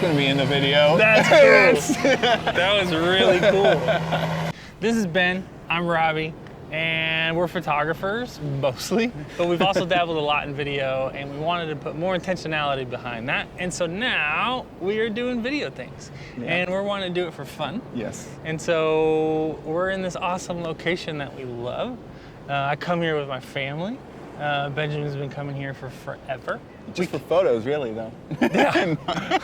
going to be in the video. That's cool. That was really cool. This is Ben. I'm Robbie. And we're photographers, mostly, but we've also dabbled a lot in video, and we wanted to put more intentionality behind that. And so now we are doing video things, and we're wanting to do it for fun. Yes. And so we're in this awesome location that we love. I come here with my family. Benjamin's been coming here for forever. Just for photos, really, though. Yeah,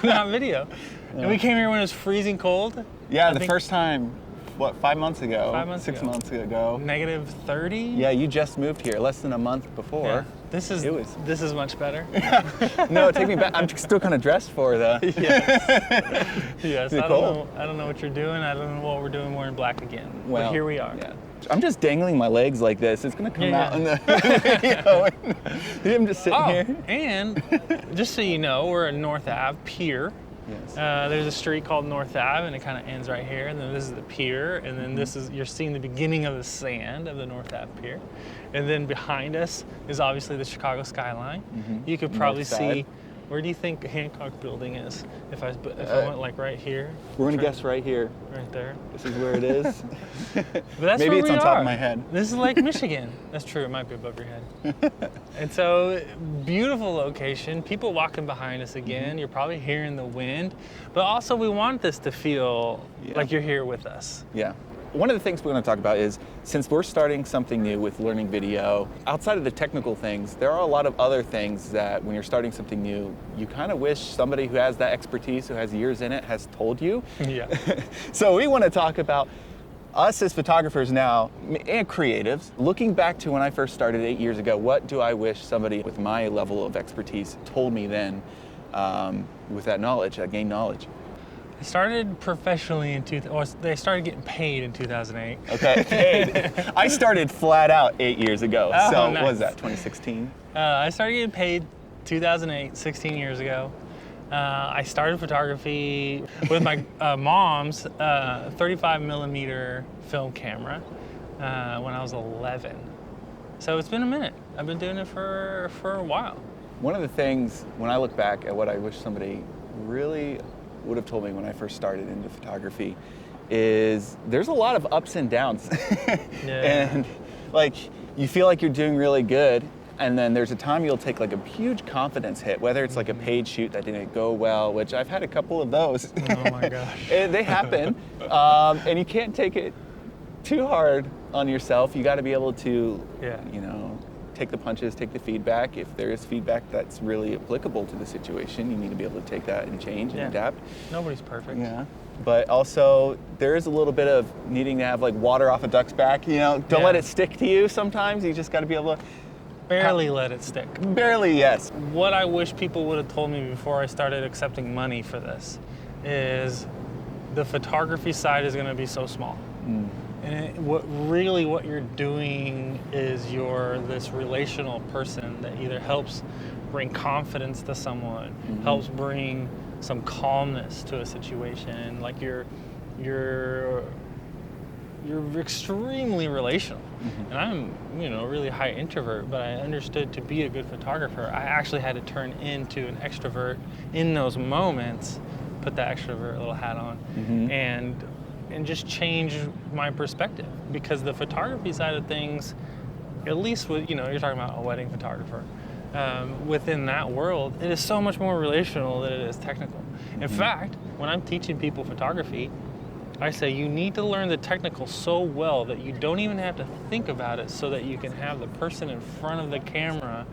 not video. Yeah. And we came here when it was freezing cold. Yeah, the first time. What, 5 months ago? 5 months Six ago. months ago. Negative 30? Yeah, you just moved here less than a month before. Yeah. This is much better. No, take me back. I'm still kind of dressed for the. Yes. Yes. I Cool. don't know what you're doing. I don't know what we're doing. We're in black again. Well, but here we are. Yeah. I'm just dangling my legs like this. It's gonna come out in the video. I'm just sitting here. And just so you know, we're at North Ave Pier. Yes. There's a street called North Ave, and it kind of ends right here. And then this is the pier, and then this is, you're seeing the beginning of the sand of the North Ave Pier. And then behind us is obviously the Chicago skyline. You could probably see, where do you think Hancock Building is? If I went like right here. We're gonna guess right here. Right there. This is where it is. But that's Maybe where it's we on top are. of my head. This is Lake Michigan. That's true, it might be above your head. And so, beautiful location. People walking behind us again. You're probably hearing the wind. But also, we want this to feel like you're here with us. Yeah. One of the things we want to talk about is, since we're starting something new with learning video, outside of the technical things, there are a lot of other things that when you're starting something new, you kind of wish somebody who has that expertise, who has years in it, has told you. Yeah. So we want to talk about us as photographers now, and creatives, looking back to when I first started 8 years ago, what do I wish somebody with my level of expertise told me then with that knowledge, that gained knowledge? I started professionally they started getting paid in 2008. Okay, paid. I started flat out 8 years ago. Oh, So nice. what was that, 2016? I started getting paid 2008, 16 years ago. I started photography with my mom's 35 millimeter film camera when I was 11. So it's been a minute. I've been doing it for a while. One of the things, when I look back at what I wish somebody really would have told me when I first started into photography, is there's a lot of ups and downs. And like, you feel like you're doing really good, and then there's a time you'll take like a huge confidence hit, whether it's like a paid shoot that didn't go well, which I've had a couple of those. Oh my gosh. They happen, and you can't take it too hard on yourself. You got to be able to, you know, take the punches, take the feedback. If there is feedback that's really applicable to the situation, you need to be able to take that and change and adapt. Nobody's perfect. Yeah. But also, there is a little bit of needing to have like water off a duck's back. You know, don't let it stick to you sometimes. You just got to be able to barely let it stick. Barely, yes. What I wish people would have told me before I started accepting money for this is the photography side is going to be so small. And what you're doing is you're this relational person that either helps bring confidence to someone, helps bring some calmness to a situation. Like you're extremely relational. And I'm, really high introvert, but I understood to be a good photographer, I actually had to turn into an extrovert in those moments, put that extrovert little hat on, and just change my perspective, because the photography side of things, at least with, you're talking about a wedding photographer, within that world, it is so much more relational than it is technical. In fact, when I'm teaching people photography, I say you need to learn the technical so well that you don't even have to think about it, so that you can have the person in front of the camera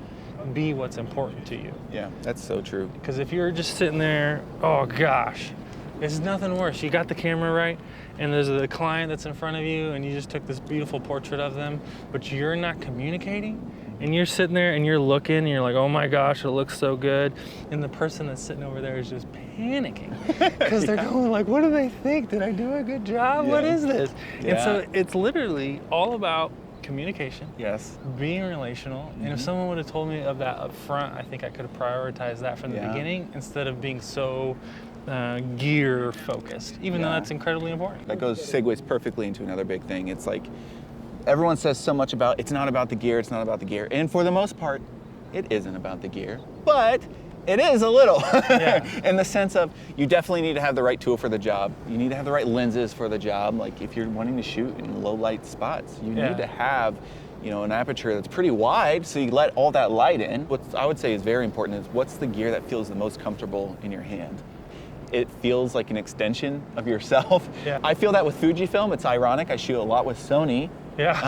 be what's important to you. Yeah, that's so true. Because if you're just sitting there, oh gosh, it's nothing worse. You got the camera right, and there's a client that's in front of you, and you just took this beautiful portrait of them, but you're not communicating, and you're sitting there and you're looking, and you're like, oh my gosh, it looks so good. And the person that's sitting over there is just panicking because they're going like, what do they think? Did I do a good job? What is this? And so it's literally all about communication. Yes. Being relational. And if someone would have told me of that up front, I think I could have prioritized that from the beginning instead of being so gear focused, even though that's incredibly important. That segues perfectly into another big thing. It's like, everyone says so much about, it's not about the gear, it's not about the gear. And for the most part, it isn't about the gear. But It is a little, Yeah. in the sense of you definitely need to have the right tool for the job. You need to have the right lenses for the job. Like if you're wanting to shoot in low light spots, you Yeah. need to have, an aperture that's pretty wide so you let all that light in. What I would say is very important is what's the gear that feels the most comfortable in your hand. It feels like an extension of yourself. Yeah. I feel that with Fujifilm. It's ironic. I shoot a lot with Sony. Yeah.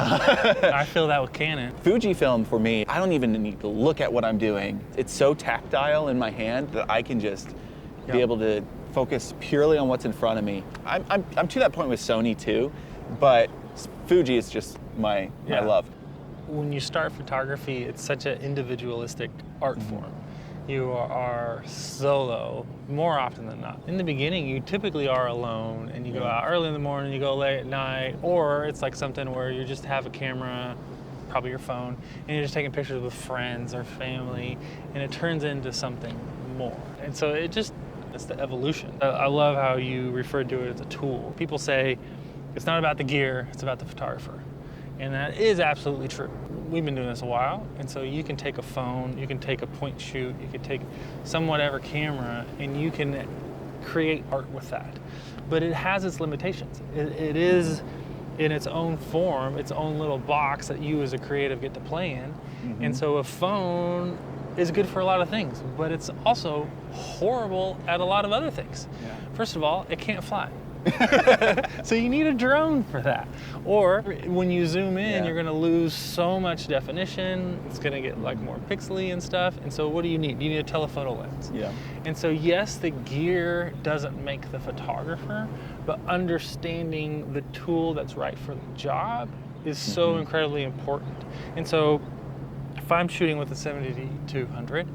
I feel that with Canon. Fujifilm for me, I don't even need to look at what I'm doing. It's so tactile in my hand that I can just be Yep. able to focus purely on what's in front of me. I'm to that point with Sony too, but Fuji is just my Yeah. love. When you start photography, it's such an individualistic art form. You are solo more often than not. In the beginning, you typically are alone and you go out early in the morning, you go late at night, or it's like something where you just have a camera, probably your phone, and you're just taking pictures with friends or family, and it turns into something more. And so it's the evolution. I love how you referred to it as a tool. People say it's not about the gear, it's about the photographer. And that is absolutely true. We've been doing this a while, and so you can take a phone, you can take a point shoot, you can take some whatever camera, and you can create art with that. But it has its limitations. It is in its own form, its own little box that you as a creative get to play in. And so a phone is good for a lot of things, but it's also horrible at a lot of other things. Yeah. First of all, it can't fly. So you need a drone for that. Or when you zoom in, you're gonna lose so much definition. It's gonna get like more pixely and stuff. And so what do you need? You need a telephoto lens. Yeah. And so yes, the gear doesn't make the photographer, but understanding the tool that's right for the job is so incredibly important. And so if I'm shooting with a 7200,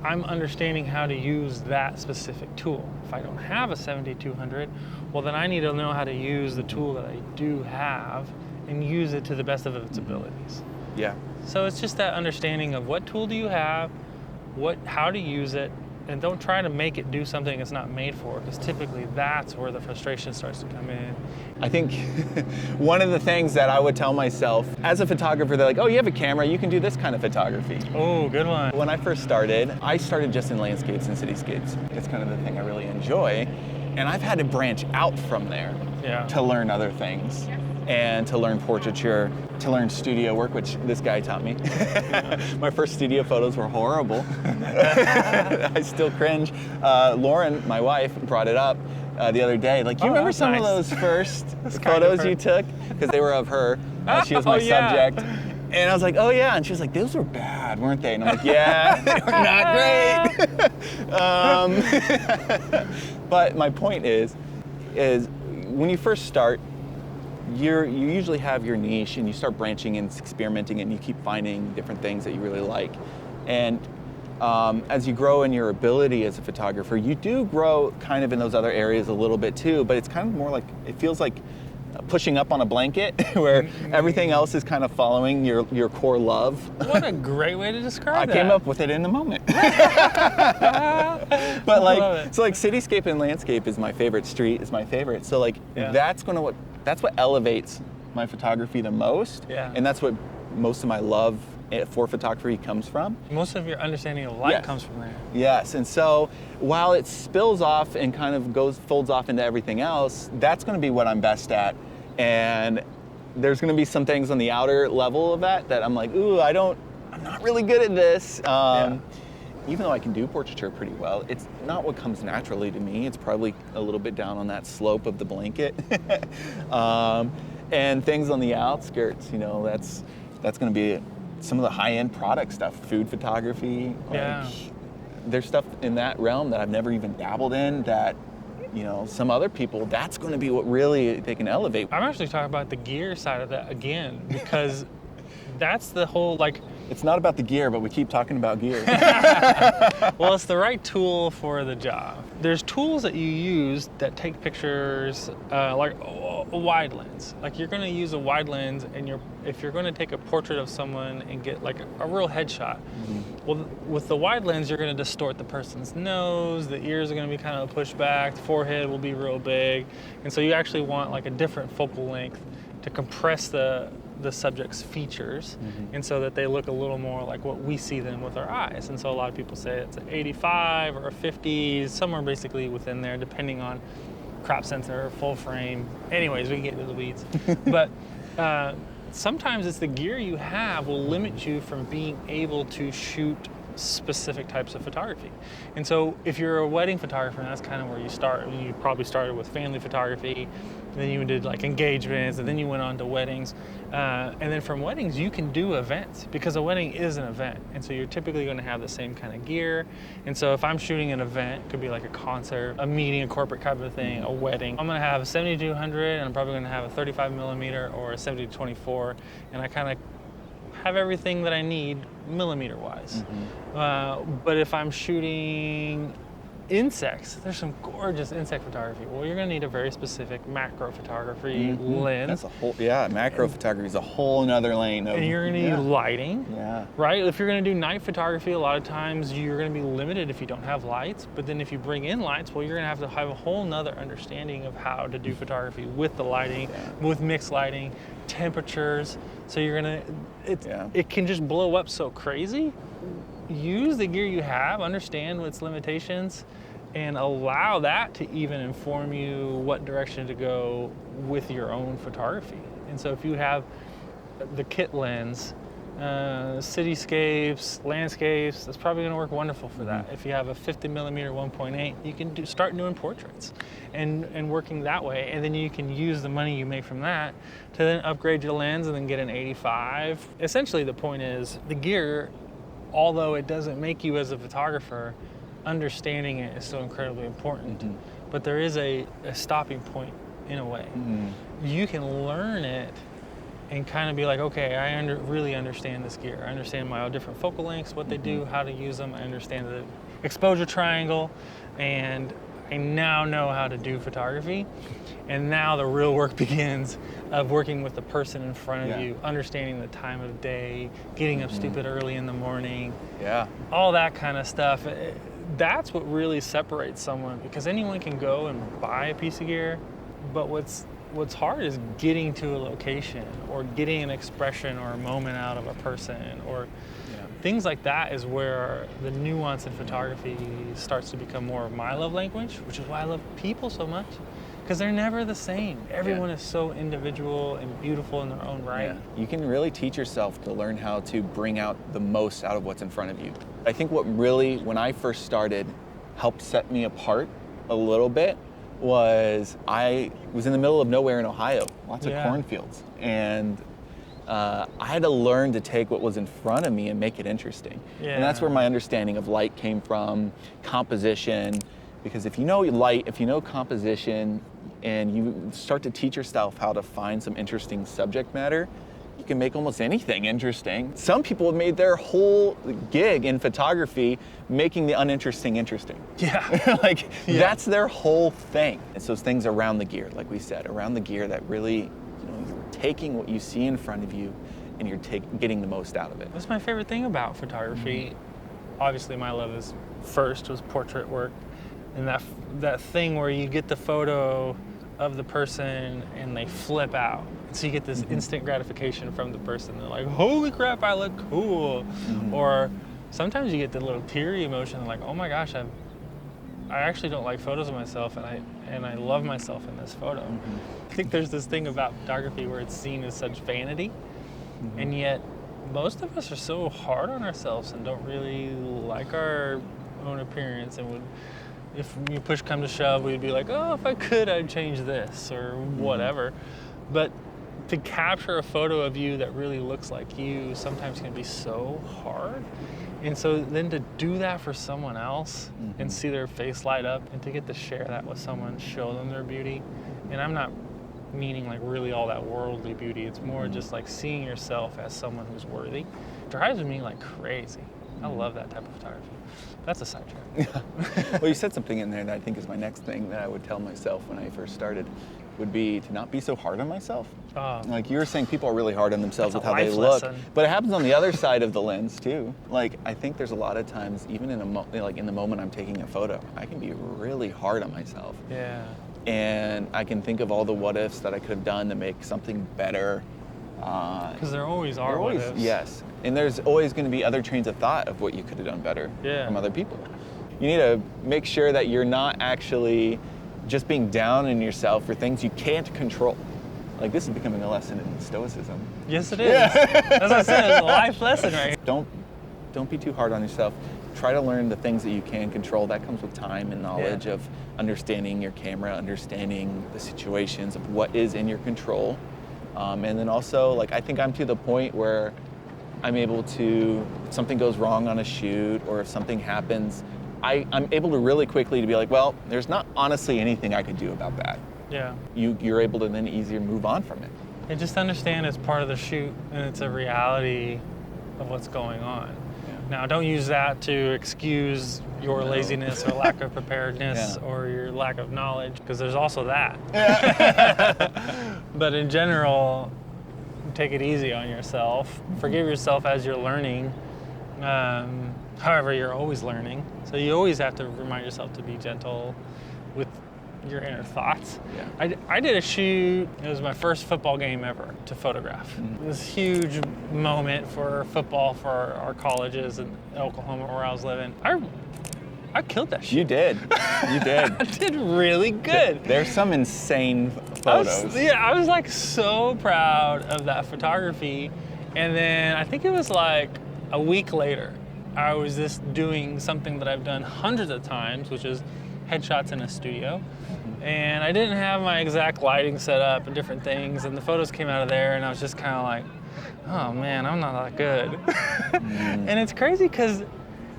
I'm understanding how to use that specific tool. If I don't have a 7200, well then I need to know how to use the tool that I do have and use it to the best of its abilities. Yeah. So it's just that understanding of what tool do you have, how to use it, and don't try to make it do something it's not made for, because typically that's where the frustration starts to come in. I think one of the things that I would tell myself as a photographer, they're like, oh, you have a camera, you can do this kind of photography. Oh, good one. When I first started, I started just in landscapes and cityscapes. It's kind of the thing I really enjoy. And I've had to branch out from there to learn other things and to learn portraiture, to learn studio work, which this guy taught me. My first studio photos were horrible. I still cringe. Lauren, my wife, brought it up the other day. Like, you remember some of those first photos you took? Because they were of her. She was my subject. And I was like, oh yeah. And she was like, those were bad, weren't they? And I'm like, yeah, they were not great. But my point is when you first start, you usually have your niche and you start branching and experimenting and you keep finding different things that you really like. And as you grow in your ability as a photographer, you do grow kind of in those other areas a little bit too, but it's kind of more like, it feels like pushing up on a blanket where everything else is kind of following your core love. What a great way to describe that. I came up with it in a moment. But so like cityscape and landscape is my favorite, street is my favorite. So like that's what elevates my photography the most. Yeah. And that's what most of my love for photography comes from. Most of your understanding of light comes from there. Yes, and so while it spills off and kind of folds off into everything else, that's going to be what I'm best at. And there's going to be some things on the outer level of that I'm like, ooh, I'm not really good at this. Even though I can do portraiture pretty well, it's not what comes naturally to me. It's probably a little bit down on that slope of the blanket. And things on the outskirts, that's going to be some of the high-end product stuff, food photography. There's stuff in that realm that I've never even dabbled in that, some other people, that's going to be what really they can elevate. I'm actually talking about the gear side of that again, because that's the whole, like... It's not about the gear, but we keep talking about gear. Well, it's the right tool for the job. There's tools that you use that take pictures, like a wide lens. Like you're going to use a wide lens, and if you're going to take a portrait of someone and get like a real headshot, well, with the wide lens, you're going to distort the person's nose, the ears are going to be kind of pushed back, the forehead will be real big, and so you actually want like a different focal length to compress the subject's features, and so that they look a little more like what we see them with our eyes. And so a lot of people say it's an 85 or a 50, somewhere basically within there, depending on crop sensor, full frame. Anyways, we can get into the weeds. But sometimes it's the gear you have will limit you from being able to shoot specific types of photography. And so if you're a wedding photographer, and that's kind of where you start. You probably started with family photography, and then you did like engagements, and then you went on to weddings. And then from weddings, you can do events, because a wedding is an event. And so you're typically going to have the same kind of gear. And so if I'm shooting an event, it could be like a concert, a meeting, a corporate type of thing, a wedding, I'm going to have a 7200, and I'm probably going to have a 35 millimeter or a 70-24, and I kind of have everything that I need millimeter wise. But if I'm shooting insects, there's some gorgeous insect photography. Well, you're gonna need a very specific macro photography lens. That's a whole, macro photography is a whole nother lane. And you're gonna need lighting, Yeah. right? If you're gonna do night photography, a lot of times you're gonna be limited if you don't have lights. But then if you bring in lights, well, you're gonna have to have a whole nother understanding of how to do photography with the lighting, with mixed lighting, temperatures. So you're gonna, it can just blow up so crazy. Use the gear you have, understand its limitations, and allow that to even inform you what direction to go with your own photography. And so if you have the kit lens, cityscapes, landscapes, that's probably gonna work wonderful for that. If you have a 50 millimeter 1.8, you can start doing portraits and working that way. And then you can use the money you make from that to then upgrade your lens and then get an 85. Essentially the point is the gear, although it doesn't make you as a photographer, understanding it is so incredibly important. But there is a stopping point in a way. You can learn it and kind of be like, okay, I really understand this gear. I understand my different focal lengths, what they do, how to use them. I understand the exposure triangle, and I now know how to do photography. And now the real work begins of working with the person in front of you, understanding the time of day, getting up stupid early in the morning, all that kind of stuff. That's what really separates someone, because anyone can go and buy a piece of gear, but what's hard is getting to a location or getting an expression or a moment out of a person or things like that is where the nuance in photography starts to become more of my love language, which is why I love people so much, because they're never the same. Everyone is so individual and beautiful in their own right. You can really teach yourself to learn how to bring out the most out of what's in front of you. I think what really, when I first started, helped set me apart a little bit was I was in the middle of nowhere in Ohio, lots of cornfields, and I had to learn to take what was in front of me and make it interesting. And that's where my understanding of light came from, composition, because if you know light, if you know composition, and you start to teach yourself how to find some interesting subject matter, you can make almost anything interesting. Some people have made their whole gig in photography making the uninteresting interesting. That's their whole thing. It's those things around the gear, like we said, around the gear that really, you're taking what you see in front of you and you're getting the most out of it. That's my favorite thing about photography. Obviously my love is first was portrait work, and that thing where you get the photo of the person and they flip out. So you get this instant gratification from the person. They're like, holy crap, I look cool. Or sometimes you get the little teary emotion, like, oh my gosh, I actually don't like photos of myself, and I love myself in this photo. I think there's this thing about photography where it's seen as such vanity, and yet most of us are so hard on ourselves and don't really like our own appearance, and if you push come to shove, we'd be like, oh, if I could, I'd change this or whatever. But to capture a photo of you that really looks like you sometimes can be so hard. And so then to do that for someone else and see their face light up, and to get to share that with someone, show them their beauty. And I'm not meaning like really all that worldly beauty. It's more just like seeing yourself as someone who's worthy. It drives me like crazy. I love that type of photography. That's a sidetrack. Well, you said something in there that I think is my next thing that I would tell myself when I first started, would be to not be so hard on myself. Like you were saying, people are really hard on themselves with how they look, but it happens on the other side of the lens too. Like I think there's a lot of times, even in in the moment I'm taking a photo, I can be really hard on myself. and I can think of all the what ifs that I could have done to make something better. Because there always are what ifs. Yes, and there's always going to be other trains of thought of what you could have done better from other people. You need to make sure that you're not actually just being down on yourself for things you can't control. Like, this is becoming a lesson in stoicism. Yes, it is. As I said, it's a life lesson right here. Don't be too hard on yourself. Try to learn the things that you can control. That comes with time and knowledge of understanding your camera, understanding the situations of what is in your control. And then also, like, I think I'm to the point where I'm able to, if something goes wrong on a shoot or if something happens, I'm able to really quickly to be like, well, there's not honestly anything I could do about that. Yeah. You're able to then easier move on from it. And just understand it's part of the shoot and it's a reality of what's going on. Yeah. Now, don't use that to excuse your laziness or lack of preparedness or your lack of knowledge, because there's also that. Yeah. But in general, take it easy on yourself. Forgive yourself as you're learning. However, you're always learning. So you always have to remind yourself to be gentle with your inner thoughts. Yeah. I did a shoot, it was my first football game ever to photograph. Mm-hmm. It was a huge moment for football for our colleges in Oklahoma where I was living. I killed that shoot. You did. You did. I did really good. There's some insane photos. I was like so proud of that photography. And then I think it was like a week later, I was just doing something that I've done hundreds of times, which is headshots in a studio. And I didn't have my exact lighting set up and different things, and the photos came out of there, and I was just kind of like, oh man, I'm not that good. And it's crazy because,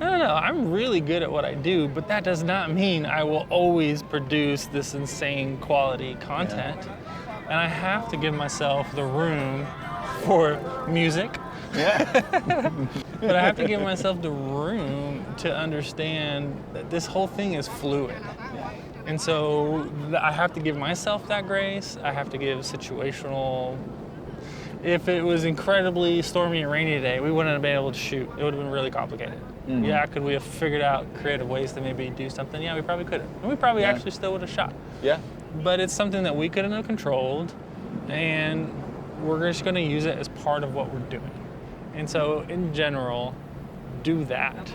I don't know, I'm really good at what I do, but that does not mean I will always produce this insane quality content. Yeah. And I have to give myself the room for music. Yeah. But I have to give myself the room to understand that this whole thing is fluid. And so I have to give myself that grace. I have to give situational. If it was incredibly stormy and rainy today, we wouldn't have been able to shoot. It would have been really complicated. Mm-hmm. Yeah, could we have figured out creative ways to maybe do something? Yeah, we probably could have. And we probably actually still would have shot. Yeah. But it's something that we couldn't have controlled, and we're just going to use it as part of what we're doing. And so in general, do that.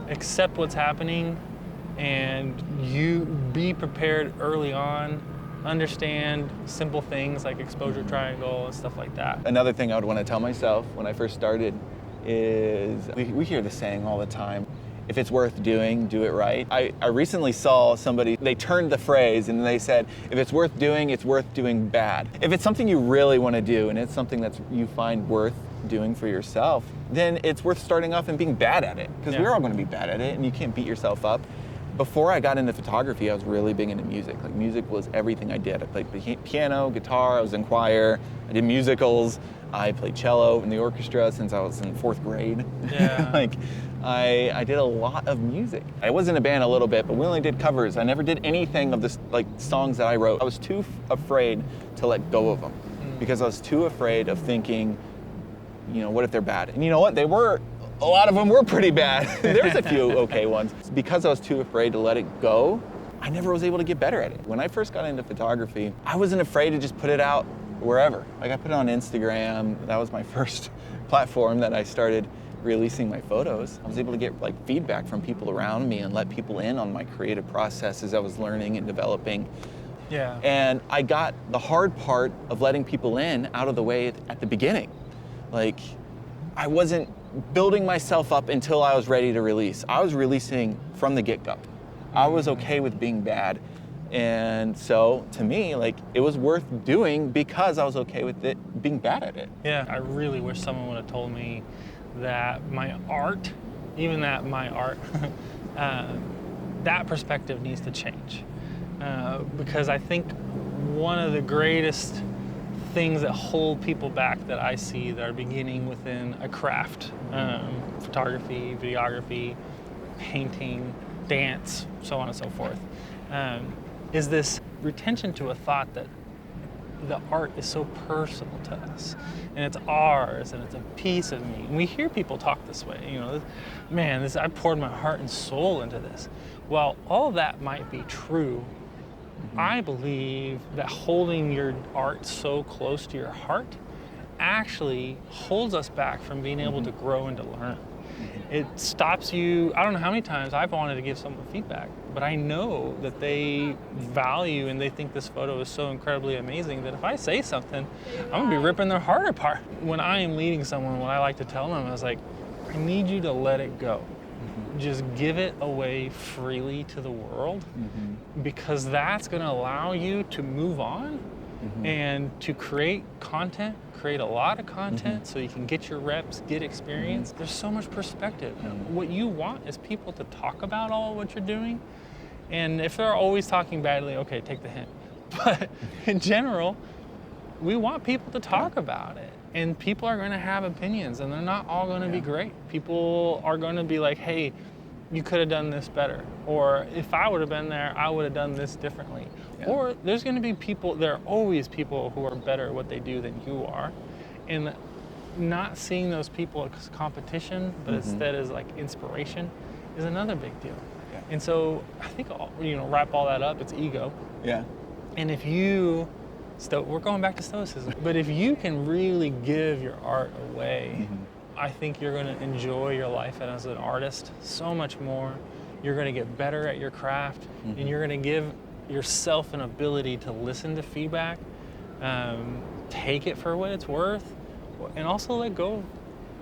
Accept what's happening, and you be prepared early on. Understand simple things like exposure triangle and stuff like that. Another thing I would want to tell myself when I first started is, we hear the saying all the time, if it's worth doing, do it right. I recently saw somebody, they turned the phrase and they said, if it's worth doing bad. If it's something you really want to do and it's something that you find worth doing for yourself, then it's worth starting off and being bad at it, because we're all going to be bad at it and you can't beat yourself up. Before I got into photography, I was really big into music. Like, music was everything I did. I played piano, guitar, I was in choir, I did musicals, I played cello in the orchestra since I was in 4th grade. Yeah. I did a lot of music. I was in a band a little bit, but we only did covers. I never did anything of this, like, songs that I wrote. I was too afraid to let go of them because I was too afraid of thinking, you know, what if they're bad? And you know what? A lot of them were pretty bad. There's a few okay ones. Because I was too afraid to let it go, I never was able to get better at it. When I first got into photography, I wasn't afraid to just put it out wherever. Like, I put it on Instagram. That was my first platform that I started releasing my photos. I was able to get like feedback from people around me and let people in on my creative process as I was learning and developing. Yeah. And I got the hard part of letting people in out of the way at the beginning. Like, I wasn't building myself up until I was ready to release. I was releasing from the get-go. I was okay with being bad. And so to me, like, it was worth doing because I was okay with it being bad at it. Yeah, I really wish someone would have told me that my art, that perspective needs to change. Because I think one of the greatest things that hold people back that I see that are beginning within a craft, photography, videography, painting, dance, so on and so forth, is this retention to a thought that the art is so personal to us, and it's ours, and it's a piece of me. And we hear people talk this way, you know, man, I poured my heart and soul into this. Well, all that might be true I believe that holding your art so close to your heart actually holds us back from being able to grow and to learn. It stops you. I don't know how many times I've wanted to give someone feedback, but I know that they value and they think this photo is so incredibly amazing that if I say something, I'm gonna be ripping their heart apart. When I am leading someone, what I like to tell them is like, I need you to let it go. Just give it away freely to the world, because that's gonna allow you to move on and to create content, create a lot of content so you can get your reps, get experience. There's so much perspective. What you want is people to talk about all what you're doing. And if they're always talking badly, okay, take the hint. But in general, we want people to talk about it. And people are gonna have opinions, and they're not all gonna be great. People are gonna be like, hey, you could have done this better. Or if I would have been there, I would have done this differently. Or there's gonna be people, there are always people who are better at what they do than you are. And not seeing those people as competition, but instead as like inspiration is another big deal. And so I think, wrap all that up, it's ego. And if you, we're going back to stoicism, but if you can really give your art away, I think you're gonna enjoy your life as an artist so much more. You're gonna get better at your craft, and you're gonna give yourself an ability to listen to feedback, take it for what it's worth, and also let go of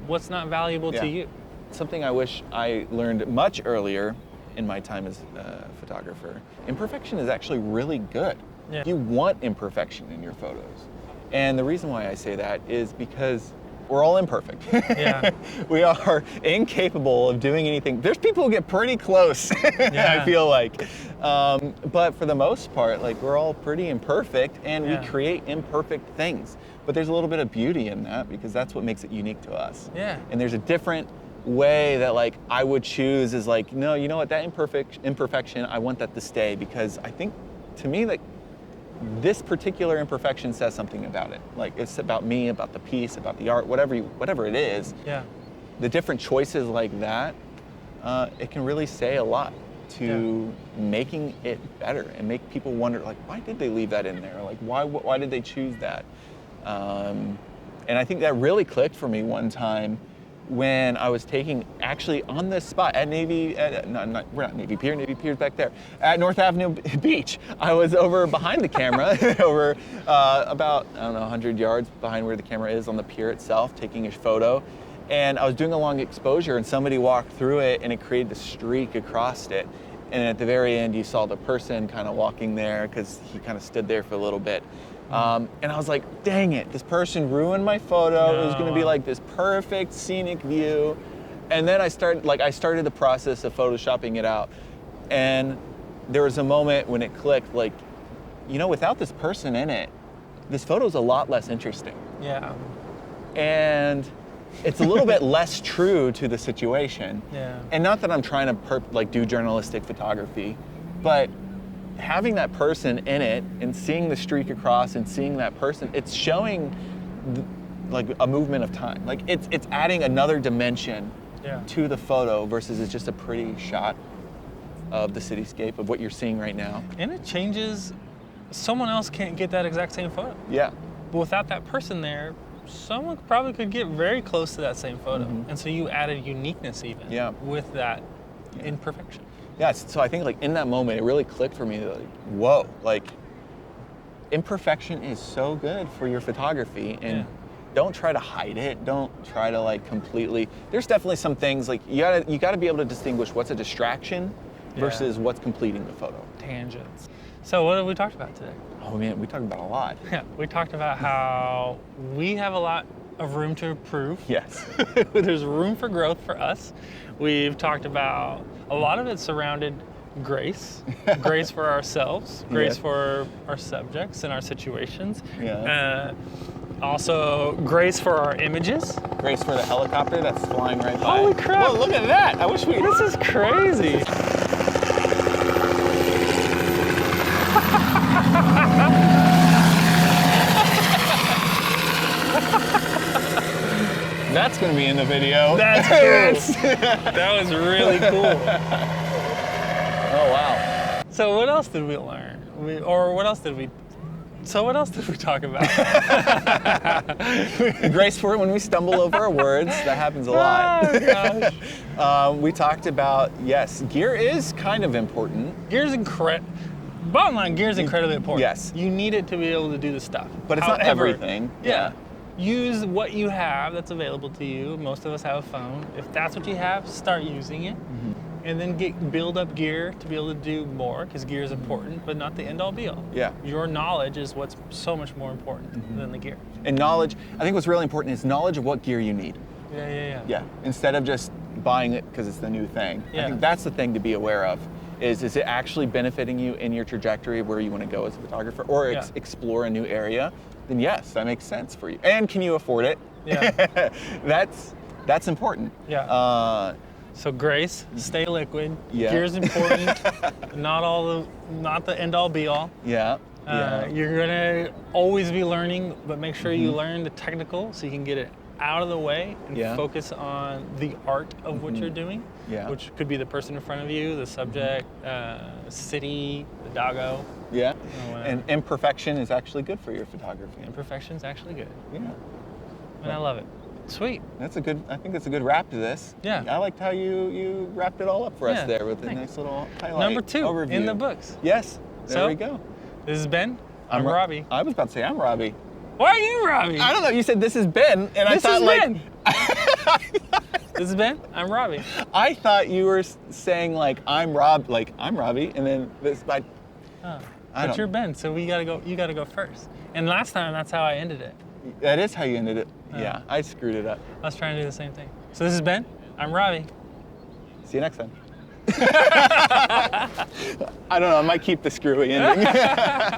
what's not valuable to you. Something I wish I learned much earlier in my time as a photographer, imperfection is actually really good. You want imperfection in your photos. And the reason why I say that is because we're all imperfect. We are incapable of doing anything. There's people who get pretty close, I feel like. But for the most part, like, we're all pretty imperfect, and we create imperfect things. But there's a little bit of beauty in that, because that's what makes it unique to us. And there's a different way that, like, I would choose is like, no, you know what, that imperfection, I want that to stay, because I think, to me, like, this particular imperfection says something about it. Like, it's about me, about the piece, about the art, whatever it is. The different choices like that, it can really say a lot to making it better and make people wonder, like, why did they leave that in there? Like, why did they choose that? And I think that really clicked for me one time when I was taking, actually on this spot at we're not Navy Pier, Navy Pier's back there, at North Avenue Beach. I was over behind the camera, over about, I don't know, 100 yards behind where the camera is on the pier itself, taking a photo. And I was doing a long exposure, and somebody walked through it, and it created a streak across it. And at the very end, you saw the person kind of walking there, because he kind of stood there for a little bit. And I was like, dang it, this person ruined my photo. It was gonna be like this perfect scenic view. And then I started the process of photoshopping it out. And there was a moment when it clicked, like, you know, without this person in it, this photo's a lot less interesting. And it's a little bit less true to the situation. And not that I'm trying to do journalistic photography, but having that person in it and seeing the streak across and seeing that person, it's showing like a movement of time. Like, it's adding another dimension to the photo versus it's just a pretty shot of the cityscape of what you're seeing right now. And it changes. Someone else can't get that exact same photo. But without that person there, someone probably could get very close to that same photo. And so you added uniqueness even with that imperfection. So I think, like, in that moment, it really clicked for me, like, whoa, like, imperfection is so good for your photography, and don't try to hide it. Don't try to, like, completely, there's definitely some things, like, you gotta be able to distinguish what's a distraction versus what's completing the photo. Tangents. So what have we talked about today? Oh man, we talked about a lot. We talked about how we have a lot of room to improve. There's room for growth for us. We've talked about a lot of it surrounded grace, grace for ourselves, grace for our subjects and our situations. Also, grace for our images. Grace for the helicopter that's flying right by. Holy crap! Whoa, look at that! I wish we. This is crazy. That's gonna be in the video. That's cool. That was really cool. Oh wow. So what else did we learn? Or what else did we? So what else did we talk about? Grace for it when we stumble over our words. That happens a lot. Oh, gosh. We talked about, yes, gear is kind of important. Bottom line, gear is incredibly important. Yes. You need it to be able to do the stuff. But it's not everything. Yeah. Use what you have that's available to you. Most of us have a phone. If that's what you have, start using it. Mm-hmm. And then build up gear to be able to do more, because gear is important, but not the end all be all. Yeah. Your knowledge is what's so much more important than the gear. And knowledge, I think what's really important is knowledge of what gear you need. Yeah. Instead of just buying it because it's the new thing. Yeah. I think that's the thing to be aware of. Is it actually benefiting you in your trajectory of where you want to go as a photographer, or explore a new area? Then yes, that makes sense for you. And can you afford it? Yeah. That's important. Yeah. So Grace, stay liquid. Yeah. Gear's important. not the end all be all. Yeah. You're gonna always be learning, but make sure you learn the technical so you can get it out of the way and focus on the art of what you're doing. Yeah. Which could be the person in front of you, the subject, city, the doggo. Yeah. And imperfection is actually good for your photography. Imperfection's actually good. Yeah. And I love it. Sweet. I think that's a good wrap to this. Yeah. I liked how you wrapped it all up for us there with a nice little highlight. Number 2 overview. in the books. Yes. There we go. This is Ben. I'm Robbie. I was about to say I'm Robbie. Why are you Robbie? I don't know. You said this is Ben, and I thought Ben. This is Ben. I'm Robbie. I thought you were saying like I'm Robbie, and then this. But you're Ben, so you gotta go first. And last time, that's how I ended it. That is how you ended it. Yeah, I screwed it up. I was trying to do the same thing. So this is Ben. I'm Robbie. See you next time. I don't know. I might keep the screwy ending.